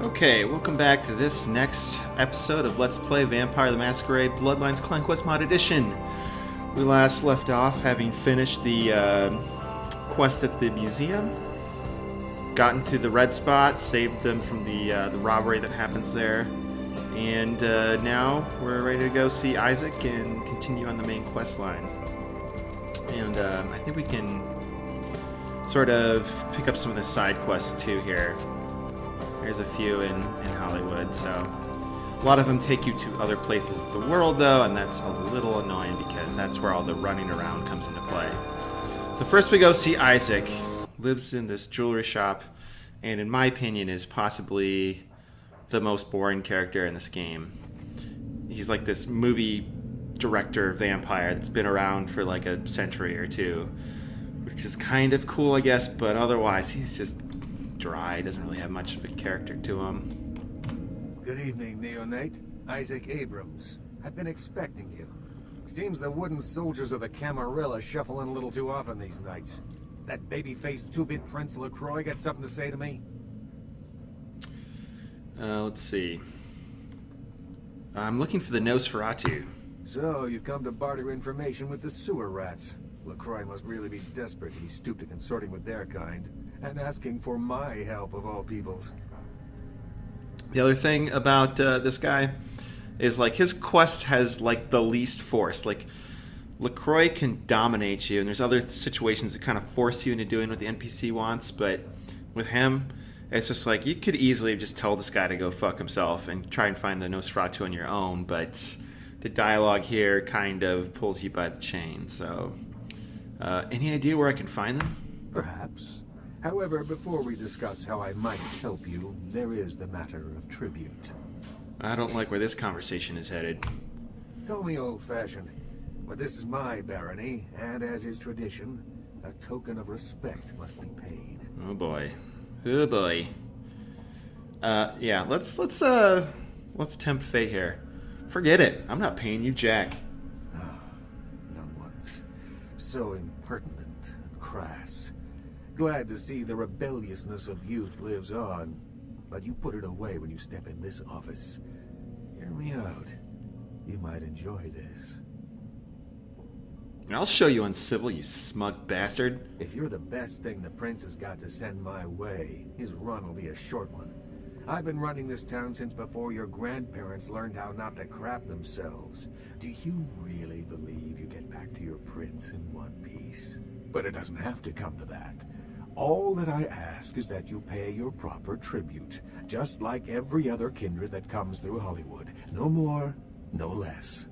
Okay, welcome back to this next episode of Let's Play Vampire the Masquerade Bloodlines Conquest Mod Edition. We last left off having finished the quest at the museum, gotten to the red spot, saved them from the robbery that happens there, and now we're ready to go see Isaac and continue on the main quest line. And I think we can sort of pick up some of the side quests too here. There's a few in Hollywood, so a lot of them take you to other places of the world, though, and that's a little annoying because that's where all the running around comes into play. So first we go see Isaac. Lives in this jewelry shop, and in my opinion is possibly the most boring character in this game. He's like this movie director vampire that's been around for like a century or two, which is kind of cool, I guess, but otherwise he's just dry, doesn't really have much of a character to him. Good evening, neonate. Isaac Abrams. I've been expecting you. Seems the wooden soldiers of the Camarilla shuffling a little too often these nights. That baby-faced two-bit Prince LaCroix got something to say to me? Let's see. I'm looking for the Nosferatu. So, you've come to barter information with the sewer rats. LaCroix must really be desperate he stooped to consorting with their kind, and asking for my help of all peoples. The other thing about this guy is, like, his quest has, like, the least force. Like, LaCroix can dominate you, and there's other situations that kind of force you into doing what the NPC wants, but with him, it's just like, you could easily just tell this guy to go fuck himself and try and find the Nosferatu on your own, but the dialogue here kind of pulls you by the chain, so... any idea where I can find them? Perhaps. However, before we discuss how I might help you, there is the matter of tribute. I don't like where this conversation is headed. Call me old-fashioned, but this is my barony, and as is tradition, a token of respect must be paid. Oh boy. Oh boy. Yeah, let's tempt fate here. Forget it. I'm not paying you jack. Young ones. So impertinent and crass. Glad to see the rebelliousness of youth lives on, but you put it away when you step in this office. Hear me out. You might enjoy this. I'll show you uncivil, you smug bastard. If you're the best thing the prince has got to send my way, his run will be a short one. I've been running this town since before your grandparents learned how not to crap themselves. Do you really believe you get back to your prince in one piece? But it doesn't have to come to that. All that I ask is that you pay your proper tribute, just like every other kindred that comes through Hollywood. No more, no less.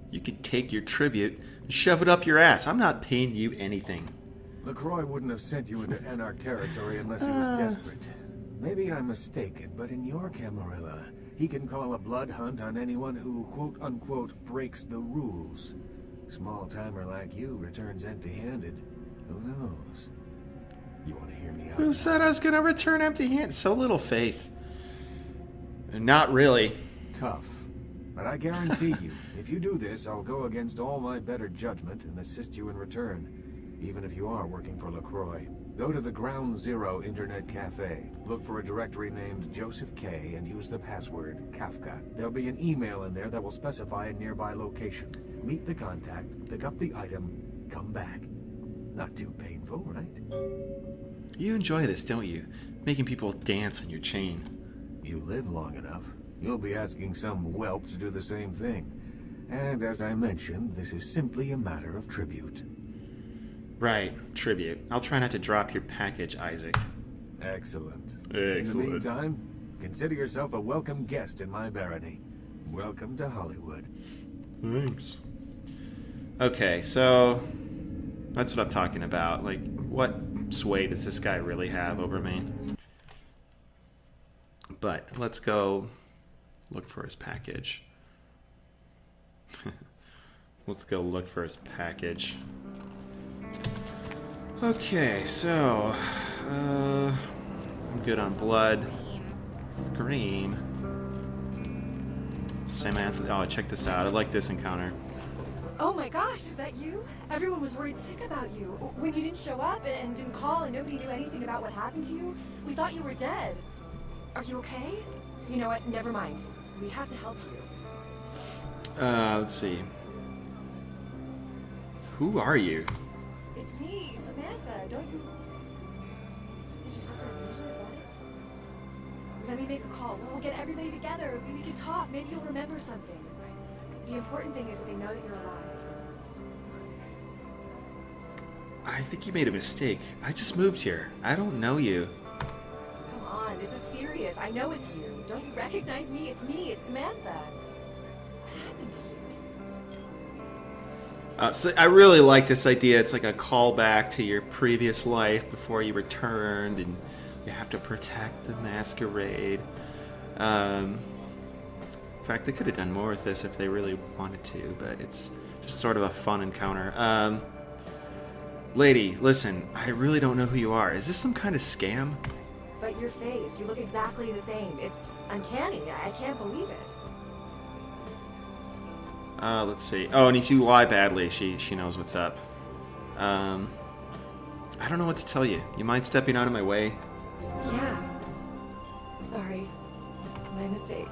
You could take your tribute and shove it up your ass. I'm not paying you anything. LaCroix wouldn't have sent you into Anarch territory unless he was desperate. Maybe I'm mistaken, but in your Camarilla, he can call a blood hunt on anyone who, quote-unquote, breaks the rules. Small-timer like you returns empty-handed. Who knows? You want to hear me out? Who said I was going to return empty-handed? So little faith. Not really. Tough. But I guarantee you, if you do this, I'll go against all my better judgment and assist you in return, even if you are working for LaCroix. Go to the Ground Zero Internet Cafe. Look for a directory named Joseph K. and use the password Kafka. There'll be an email in there that will specify a nearby location. Meet the contact, pick up the item, come back. Not too painful, right? You enjoy this, don't you? Making people dance on your chain. You live long enough, you'll be asking some whelp to do the same thing. And as I mentioned, this is simply a matter of tribute. Right, tribute. I'll try not to drop your package, Isaac. Excellent. Excellent. In the meantime, consider yourself a welcome guest in my barony. Welcome to Hollywood. Thanks. Okay, so that's what I'm talking about. Like, what sway does this guy really have over me? But let's go look for his package. Let's go look for his package. Okay, so I'm good on blood. Scream. Samantha. Oh, check this out. I like this encounter. Oh my gosh, is that you? Everyone was worried sick about you. When you didn't show up and didn't call and nobody knew anything about what happened to you, we thought you were dead. Are you okay? You know what? Never mind. We have to help you. Let's see. Who are you? It's me, Samantha. Don't you... Did you suffer a vision? Is that it? Let me make a call. We'll get everybody together. We can talk. Maybe you'll remember something. The important thing is that they know that you're alive. I think you made a mistake. I just moved here. I don't know you. Come on, this is serious. I know it's you. Don't you recognize me? It's me. It's Samantha. What happened to you? So I really like this idea. It's like a callback to your previous life before you returned, and you have to protect the Masquerade. In fact, they could have done more with this if they really wanted to, but it's just sort of a fun encounter. Lady, listen, I really don't know who you are. Is this some kind of scam? But your face, you look exactly the same. It's uncanny. I can't believe it. Let's see. Oh, and if you lie badly, she knows what's up. I don't know what to tell you. You mind stepping out of my way? Yeah. Sorry. My mistake.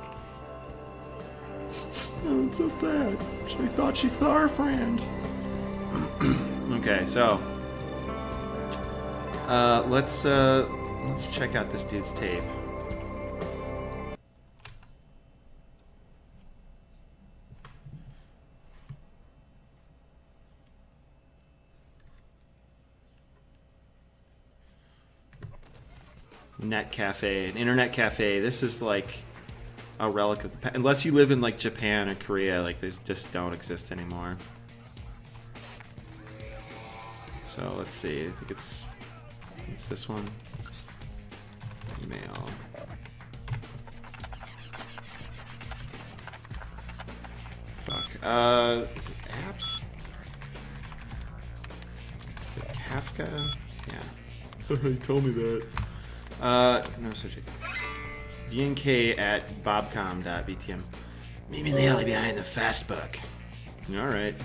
Oh, it's so sad. She thought she saw her friend. Okay, so let's check out this dude's tape. Net cafe, an internet cafe. This is like a relic of the past. Unless you live in like Japan or Korea, like these just don't exist anymore. So let's see. I think it's this one. Email. Fuck. Is it apps? Is it Kafka? Yeah. You told me that. No such a VNK at bobcom.vtm. Meet me in the alley behind the fast book. Alright.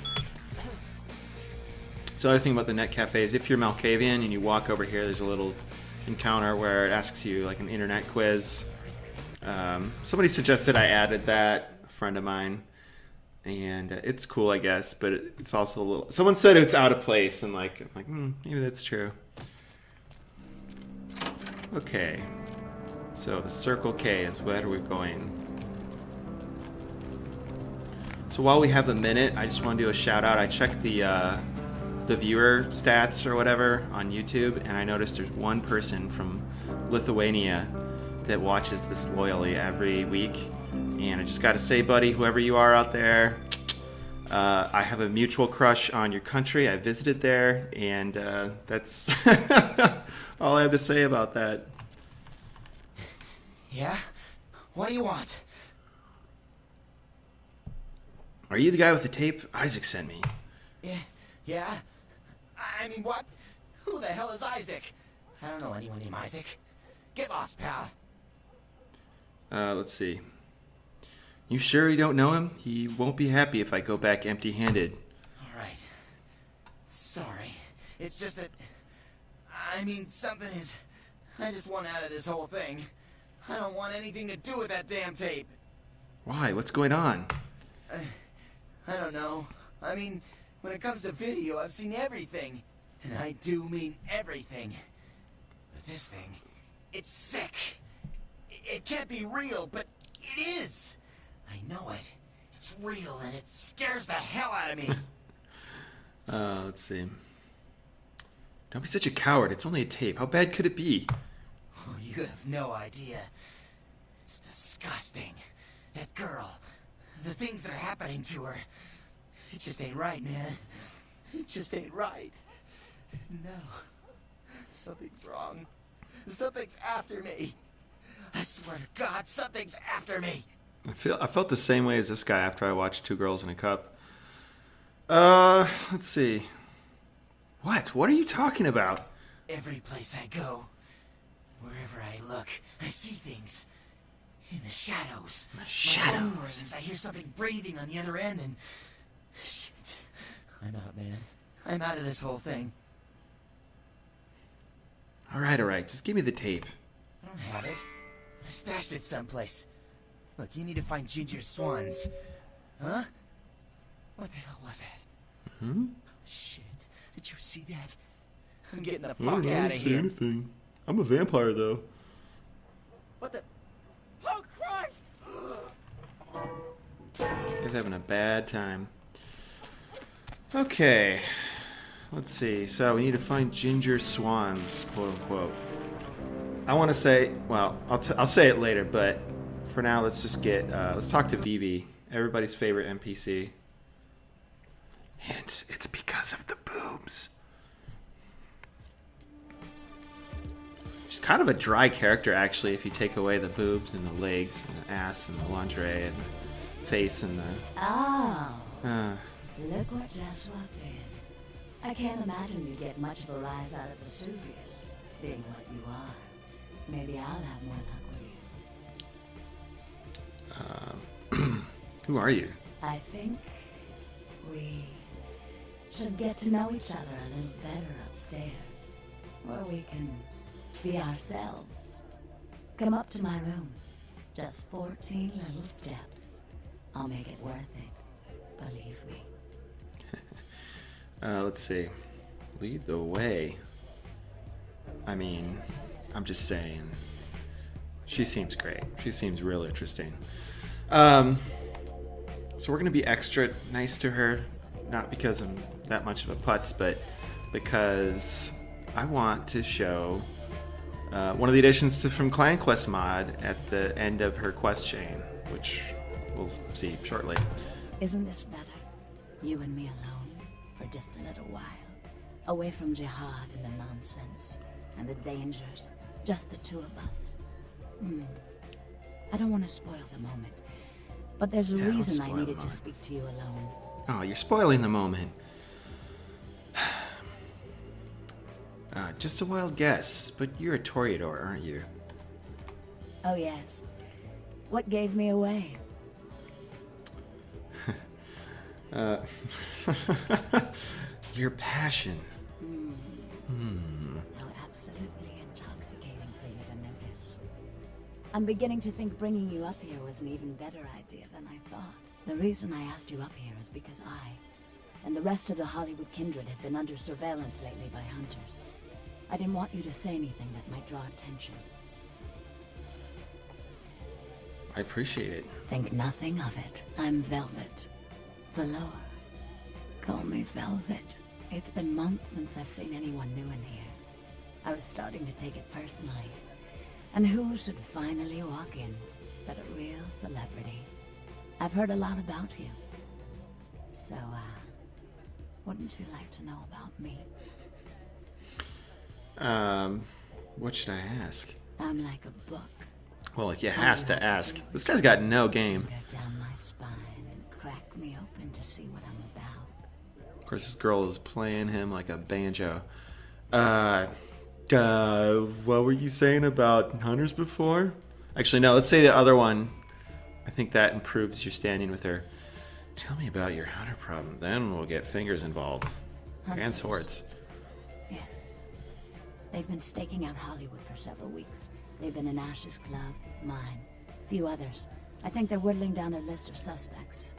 So the other thing about the net cafe is if you're Malkavian and you walk over here, there's a little encounter where it asks you like an internet quiz. Somebody suggested I added that, a friend of mine, and it's cool, I guess, but it's also a little... Someone said it's out of place, and like, I'm like, maybe that's true. Okay, so the Circle K is where we're going. So while we have a minute, I just want to do a shout out. I checked the viewer stats or whatever on YouTube, and I noticed there's one person from Lithuania that watches this loyally every week. And I just got to say, buddy, whoever you are out there, I have a mutual crush on your country. I visited there, and that's all I have to say about that. Yeah? What do you want? Are you the guy with the tape Isaac sent me? Yeah? I mean, what? Who the hell is Isaac? I don't know anyone named Isaac. Get lost, pal. Let's see. You sure you don't know him? He won't be happy if I go back empty-handed. Alright. Sorry. It's just that... I mean, something is... I just want out of this whole thing. I don't want anything to do with that damn tape. Why? What's going on? I don't know. I mean, when it comes to video, I've seen everything. And I do mean everything. But this thing, it's sick. It can't be real, but it is. I know it. It's real, and it scares the hell out of me. Let's see. Don't be such a coward. It's only a tape. How bad could it be? Oh, you have no idea. It's disgusting. That girl, the things that are happening to her. It just ain't right, man. It just ain't right. No. Something's wrong. Something's after me. I swear to God, something's after me. I felt the same way as this guy after I watched Two Girls in a Cup. Let's see. What? What are you talking about? Every place I go, wherever I look, I see things. In the shadows. The My shadows. phone rings, I hear something breathing on the other end, and... Shit. I'm out, man. I'm out of this whole thing. All right. Just give me the tape. I don't have it. I stashed it someplace. Look, you need to find Ginger's swans. Huh? What the hell was that? Hmm? Shit. Did you see that? I'm getting the I fuck didn't out of say here. anything. I'm a vampire, though. What the? Oh, Christ! He's having a bad time. Okay. Let's see. So we need to find ginger swans, quote unquote. I want to say, well, I'll say it later, but for now, let's just let's talk to Vivi, everybody's favorite NPC. Hint, it's because of the boobs. She's kind of a dry character, actually, if you take away the boobs and the legs and the ass and the lingerie and the face and the... Oh, look what just walked in. I can't imagine you get much of a rise out of Vesuvius, being what you are. Maybe I'll have more luck with you. Who are you? I think we should get to know each other a little better upstairs, where we can be ourselves. Come up to my room. Just 14 little steps. I'll make it worth it. Believe me. Let's see. Lead the way. I mean, I'm just saying. She seems great. She seems real interesting. So we're going to be extra nice to her. Not because I'm that much of a putz, but because I want to show one of the additions from Clan Quest mod at the end of her quest chain, which we'll see shortly. Isn't this better? You and me alone for just a little while. Away from jihad and the nonsense and the dangers. Just the two of us. I don't want to spoil the moment, but there's a Yeah, don't reason I spoil the needed to moment. speak to you alone. Oh, you're spoiling the moment. Just a wild guess, but you're a Toreador, aren't you? Oh yes. What gave me away? Your passion. How absolutely intoxicating for you to notice. I'm beginning to think bringing you up here was an even better idea than I thought. The reason I asked you up here is because I and the rest of the Hollywood kindred have been under surveillance lately by hunters. I didn't want you to say anything that might draw attention. I appreciate it. Think nothing of it. I'm Velvet. Valor. Call me Velvet. It's been months since I've seen anyone new in here. I was starting to take it personally. And who should finally walk in but a real celebrity? I've heard a lot about you. So, wouldn't you like to know about me? What should I ask? I'm like a book. Well, like you has to ask. This guy's got no game. Go down my spine and crack me open to see what I'm about. Of course, this girl is playing him like a banjo. What were you saying about hunters before? Actually, no, let's say the other one. I think that improves your standing with her. Tell me about your hunter problem. Then we'll get fingers involved. And Hunters. swords. Yes. They've been staking out Hollywood for several weeks. They've been in Ash's club, mine, a few others. I think they're whittling down their list of suspects.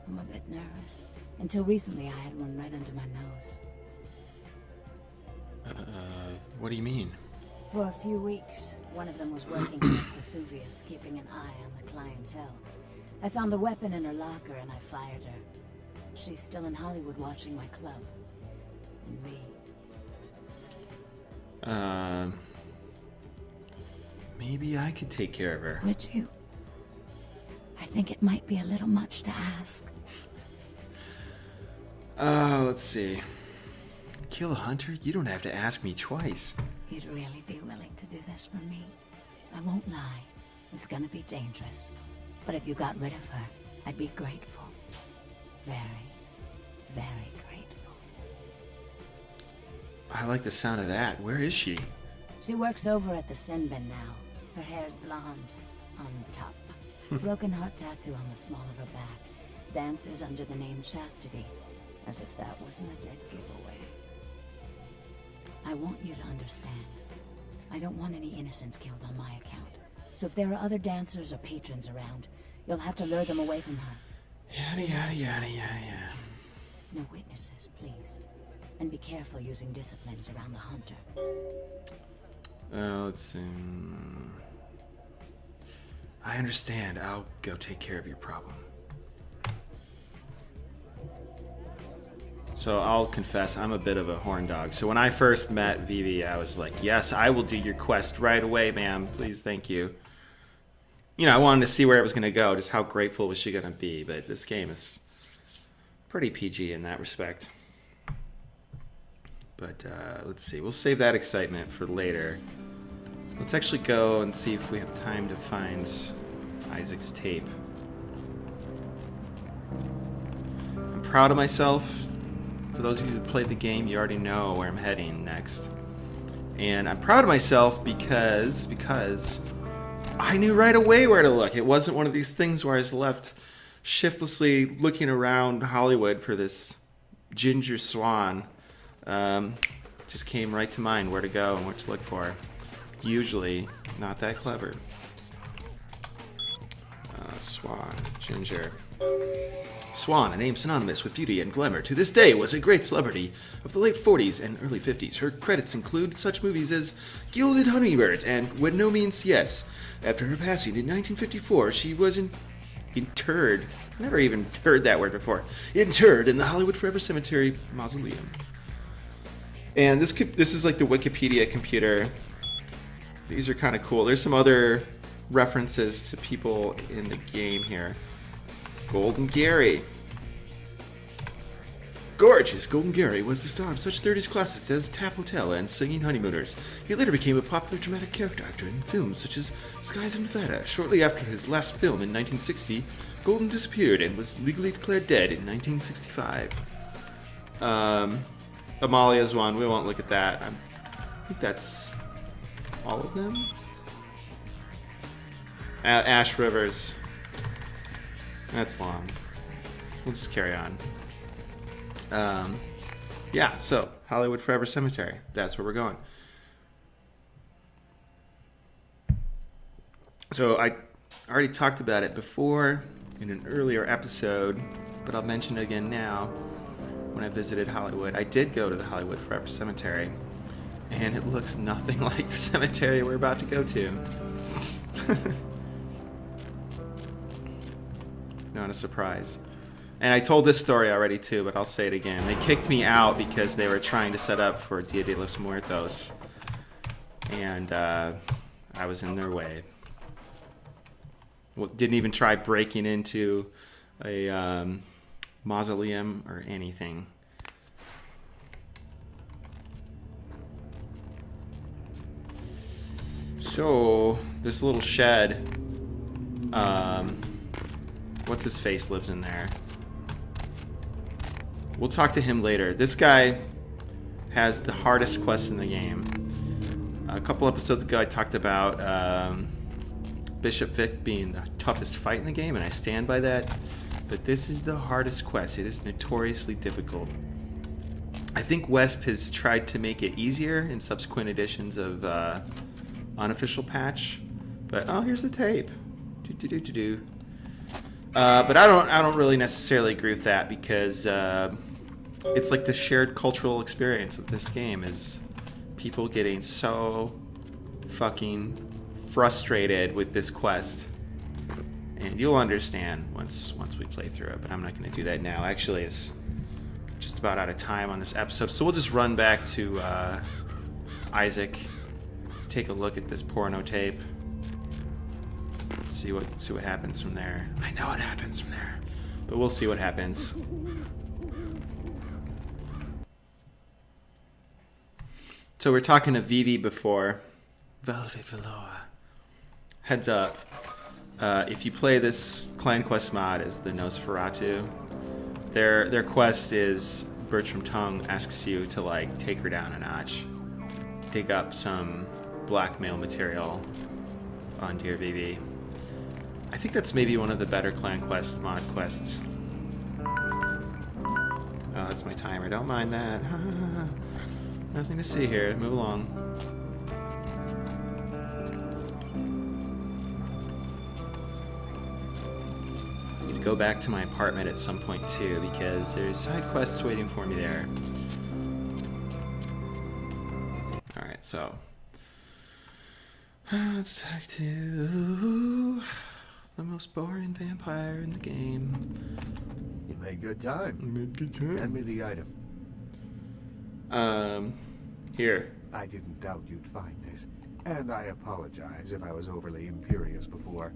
I'm a bit nervous. Until recently, I had one right under my nose. What do you mean? For a few weeks, one of them was working with Vesuvius, keeping an eye on the clientele. I found a weapon in her locker and I fired her. She's still in Hollywood watching my club. And me. Maybe I could take care of her. Would you? I think it might be a little much to ask. Let's see. Kill a hunter? You don't have to ask me twice. You'd really be willing to do this for me? I won't lie. It's gonna be dangerous. But if you got rid of her, I'd be grateful. Very, very grateful. I like the sound of that. Where is she? She works over at the sin bin now. Her hair's blonde. On top. Broken heart tattoo on the small of her back. Dances under the name Chastity. As if that wasn't a dead giveaway. I want you to understand. I don't want any innocents killed on my account. So if there are other dancers or patrons around, you'll have to lure them away from her. Yada, yada, yada, yada, yada. No witnesses, please. And be careful using disciplines around the hunter. Let's see. I understand. I'll go take care of your problem. So I'll confess, I'm a bit of a horn dog. So when I first met Vivi, I was like, yes, I will do your quest right away, ma'am. Please, thank you. You know, I wanted to see where it was going to go, just how grateful was she going to be. But this game is pretty PG in that respect. But let's see. We'll save that excitement for later. Let's actually go and see if we have time to find Isaac's tape. I'm proud of myself. For those of you who played the game, you already know where I'm heading next. And I'm proud of myself because I knew right away where to look. It wasn't one of these things where I was left shiftlessly looking around Hollywood for this ginger swan. Just came right to mind where to go and what to look for. Usually not that clever. Swan, ginger. Swan, a name synonymous with beauty and glamour, to this day was a great celebrity of the late 40s and early 50s. Her credits include such movies as Gilded Hummingbirds and When No Means Yes. After her passing in 1954, she was interred. Never even heard that word before. Interred in the Hollywood Forever Cemetery mausoleum. And this is like the Wikipedia computer. These are kind of cool. There's some other references to people in the game here. Golden Gary. Gorgeous Golden Gary was the star of such 30s classics as Tap Hotel and Singing Honeymooners. He later became a popular dramatic character actor in films such as Skies of Nevada. Shortly after his last film in 1960, Golden disappeared and was legally declared dead in 1965. Amalia's one, we won't look at that. I think that's all of them. Ash Rivers. That's long. We'll just carry on. Yeah, so Hollywood Forever Cemetery. That's where we're going. So I already talked about it before in an earlier episode, but I'll mention it again now. When I visited Hollywood, I did go to the Hollywood Forever Cemetery, and it looks nothing like the cemetery we're about to go to. Not a surprise. And I told this story already too, but I'll say it again. They kicked me out because they were trying to set up for Dia de los Muertos. And I was in their way. Well, didn't even try breaking into a mausoleum or anything. So, this little shed, what's his face lives in there. We'll talk to him later. This guy has the hardest quest in the game. A couple episodes ago I talked about Bishop Vic being the toughest fight in the game, and I stand by that. But this is the hardest quest. It is notoriously difficult. I think Wesp has tried to make it easier in subsequent editions of unofficial patch. But oh, here's the tape. But I don't really necessarily agree with that because it's like the shared cultural experience of this game is people getting so fucking frustrated with this quest. And you'll understand once we play through it, but I'm not going to do that now. Actually, it's just about out of time on this episode, so we'll just run back to Isaac, take a look at this porno tape, see what happens from there. I know what happens from there, but we'll see what happens. So we're talking to Vivi before. Velvet Velour. Heads up. If you play this Clan Quest mod as the Nosferatu, their quest is Bertram Tongue asks you to like take her down a notch, dig up some blackmail material on Dear Vivi. I think that's maybe one of the better Clan Quest mod quests. Oh, that's my timer. Don't mind that. Nothing to see here. Move along. go back to my apartment at some point too, because there's side quests waiting for me there. Alright, so let's talk to the most boring vampire in the game. You made good time. Hand Hand me the item. Here. I didn't doubt you'd find this. And I apologize if I was overly imperious before.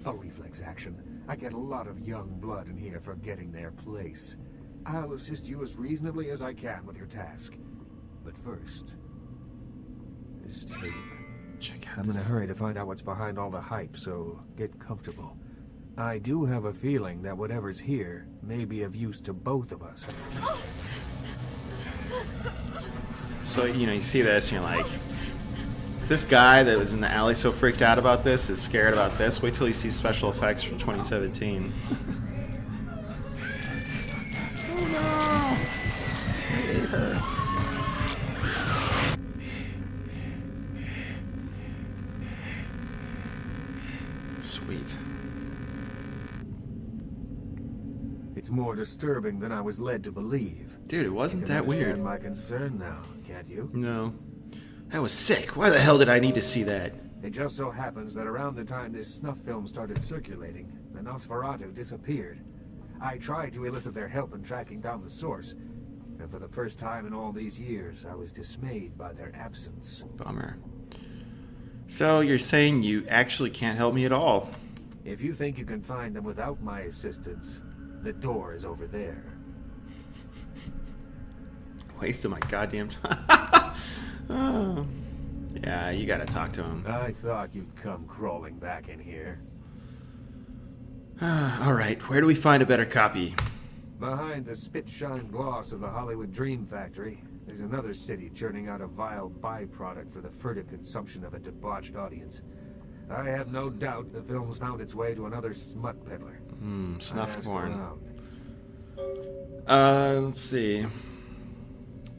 A reflex action. I get a lot of young blood in here forgetting their place. I'll assist you as reasonably as I can with your task. But first, this tape. Check out I'm in a this. hurry to find out what's behind all the hype, so get comfortable. I do have a feeling that whatever's here may be of use to both of us. So, you know, you see this and you're like, if this guy that was in the alley so freaked out about this is scared about this, wait till you see special effects from 2017. Oh no! I hate her. Sweet. It's more disturbing than I was led to believe. Dude, it wasn't You can that weird. understand my concern now, can't you? No. That was sick. Why the hell did I need to see that? It just so happens that around the time this snuff film started circulating, the Nosferatu disappeared. I tried to elicit their help in tracking down the source, and for the first time in all these years, I was dismayed by their absence. Bummer. So you're saying you actually can't help me at all? If you think you can find them without my assistance, the door is over there. Waste of my goddamn time. Oh. Yeah, you gotta talk to him. I thought you'd come crawling back in here. Alright, where do we find a better copy? Behind the spit-shine gloss of the Hollywood Dream Factory, there's another city churning out a vile byproduct for the furtive consumption of a debauched audience. I have no doubt the film's found its way to another smut peddler. Snuff Ask porn. around. Let's see.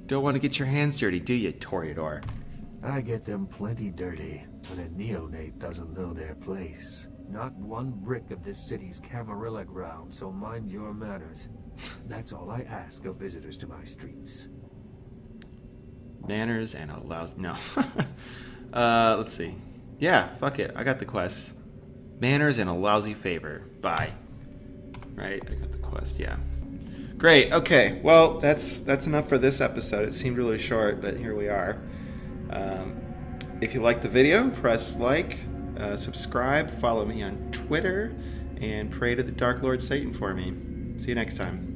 Don't want to get your hands dirty, do you, Toreador? I get them plenty dirty when a neonate doesn't know their place. Not one brick of this city's Camarilla ground, so mind your manners. That's all I ask of visitors to my streets. Manners and allows... No. Let's see. Yeah, fuck it. I got the quest. Manners and a lousy favor. Bye. Right? I got the quest, yeah. Great. Okay. Well, that's enough for this episode. It seemed really short, but here we are. If you liked the video, press like, subscribe, follow me on Twitter, and pray to the Dark Lord Satan for me. See you next time.